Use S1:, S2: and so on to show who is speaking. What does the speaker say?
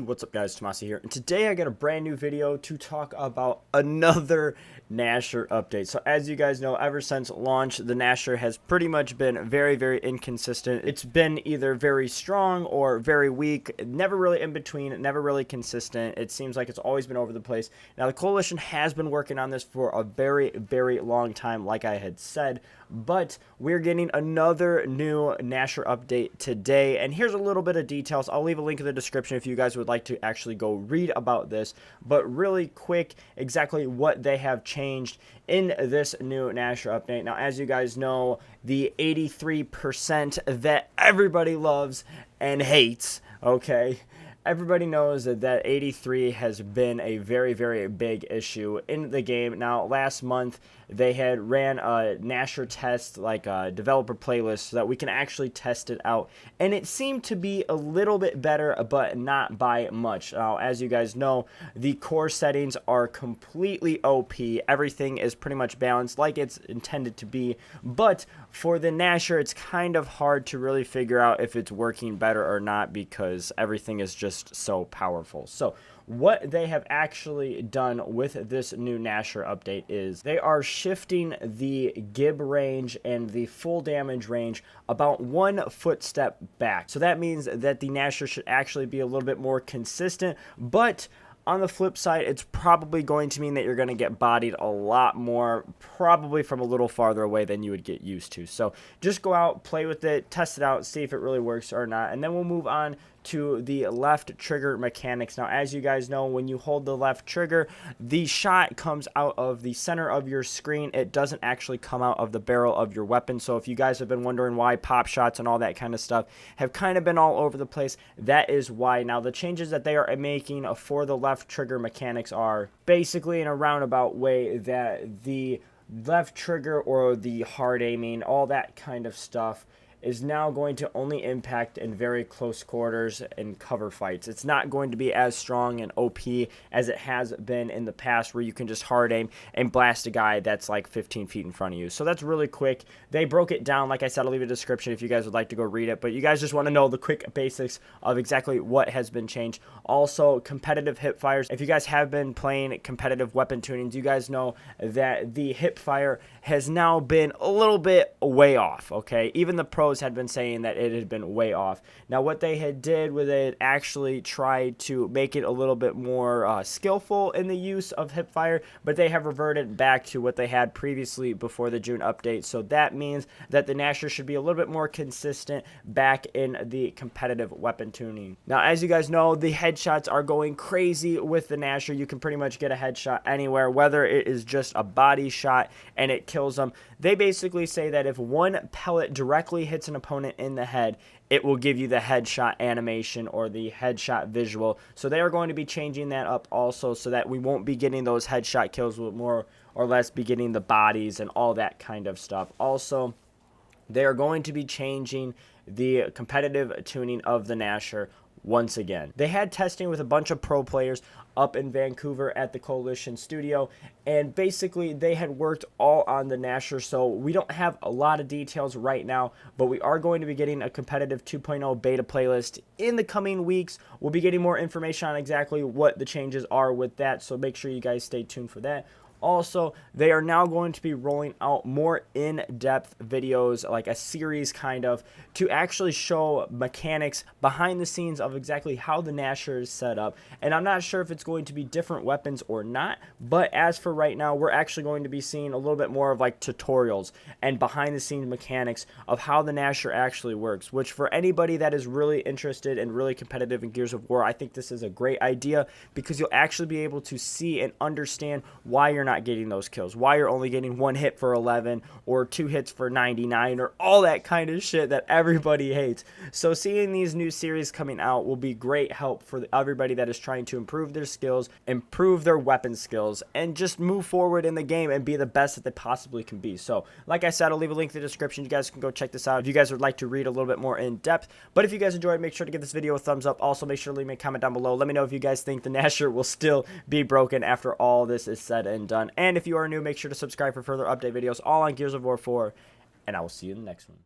S1: what's up guys, Tomasi here, and today I got a brand new video to talk about another Gnasher update. So as you guys know, ever since launch, the Gnasher has pretty much been very inconsistent. It's been either very strong or very weak, never really in between, never really consistent. It seems like it's always been over the place. Now the Coalition has been working on this for a very long time, like I had said, but we're getting another new Gnasher update today, and here's a little bit of details. I'll leave a link in the description if you guys would like to actually go read about this, but really quick, exactly what they have changed in this new Gnasher update. Now, as you guys know, the 83% that everybody loves and hates, okay? Everybody knows that 83 has been a very big issue in the game. Now, last month, they had ran a Gnasher test, like a developer playlist, so that we can actually test it out. And it seemed to be a little bit better, but not by much. Now, as you guys know, the core settings are completely OP. Everything is pretty much balanced like it's intended to be. But for the Gnasher, it's kind of hard to really figure out if it's working better or not because everything is just so powerful. So what they have actually done with this new Gnasher update is they are shifting the gib range and the full damage range about 1 footstep back. So that means that the Gnasher should actually be a little bit more consistent, but on the flip side, it's probably going to mean that you're going to get bodied a lot more, probably from a little farther away than you would get used to. So just go out, play with it, test it out, see if it really works or not, and then we'll move on to the left trigger mechanics. Now, as you guys know, when you hold the left trigger, the shot comes out of the center of your screen. It doesn't actually come out of the barrel of your weapon. So if you guys have been wondering why pop shots and all that kind of stuff have kind of been all over the place, that is why. Now, the changes that they are making for the left trigger mechanics are basically in a roundabout way that the left trigger or the hard aiming, all that kind of stuff, is now going to only impact in very close quarters and cover fights. It's not going to be as strong and OP as it has been in the past, where you can just hard aim and blast a guy that's like 15 feet in front of you. So that's really quick. They broke it down. Like I said, I'll leave a description if you guys would like to go read it, but you guys just want to know the quick basics of exactly what has been changed. Also, competitive hip fires. If you guys have been playing competitive weapon tunings, you guys know that the hip fire has now been a little bit way off, okay? Even the pros had been saying that it had been way off. Now, what they had did with it, actually tried to make it a little bit more skillful in the use of hip fire, but they have reverted back to what they had previously before the June update. So that means that the Gnasher should be a little bit more consistent back in the competitive weapon tuning. Now, as you guys know, the headshots are going crazy with the Gnasher. You can pretty much get a headshot anywhere, whether it is just a body shot and it kills them. They basically say that if one pellet directly hits an opponent in the head, it will give you the headshot animation or the headshot visual. So they are going to be changing that up also, so that we won't be getting those headshot kills, with more or less be getting the bodies and all that kind of stuff. Also, they are going to be changing the competitive tuning of the Gnasher once again. They had testing with a bunch of pro players up in Vancouver at the Coalition studio, and basically they had worked all on the Gnasher, so we don't have a lot of details right now, but we are going to be getting a competitive 2.0 beta playlist in the coming weeks. We'll be getting more information on exactly what the changes are with that, so make sure you guys stay tuned for that. Also, they are now going to be rolling out more in-depth videos, like a series kind of, to actually show mechanics behind the scenes of exactly how the Gnasher is set up. And I'm not sure if it's going to be different weapons or not, but as for right now, we're actually going to be seeing a little bit more of like tutorials and behind-the-scenes mechanics of how the Gnasher actually works, which for anybody that is really interested and really competitive in Gears of War, I think this is a great idea, because you'll actually be able to see and understand why you're not getting those kills, why you're only getting 1 hit for 11 or 2 hits for 99 or all that kind of shit that everybody hates. So seeing these new series coming out will be great help for everybody that is trying to improve their skills, improve their weapon skills, and just move forward in the game and be the best that they possibly can be. So like I said, I'll leave a link in the description. You guys can go check this out if you guys would like to read a little bit more in depth. But if you guys enjoyed, make sure to give this video a thumbs up. Also, make sure to leave me a comment down below. Let me know if you guys think the Gnasher will still be broken after all this is said and done. And if you are new, make sure to subscribe for further update videos all on Gears of War 4, and I will see you in the next one.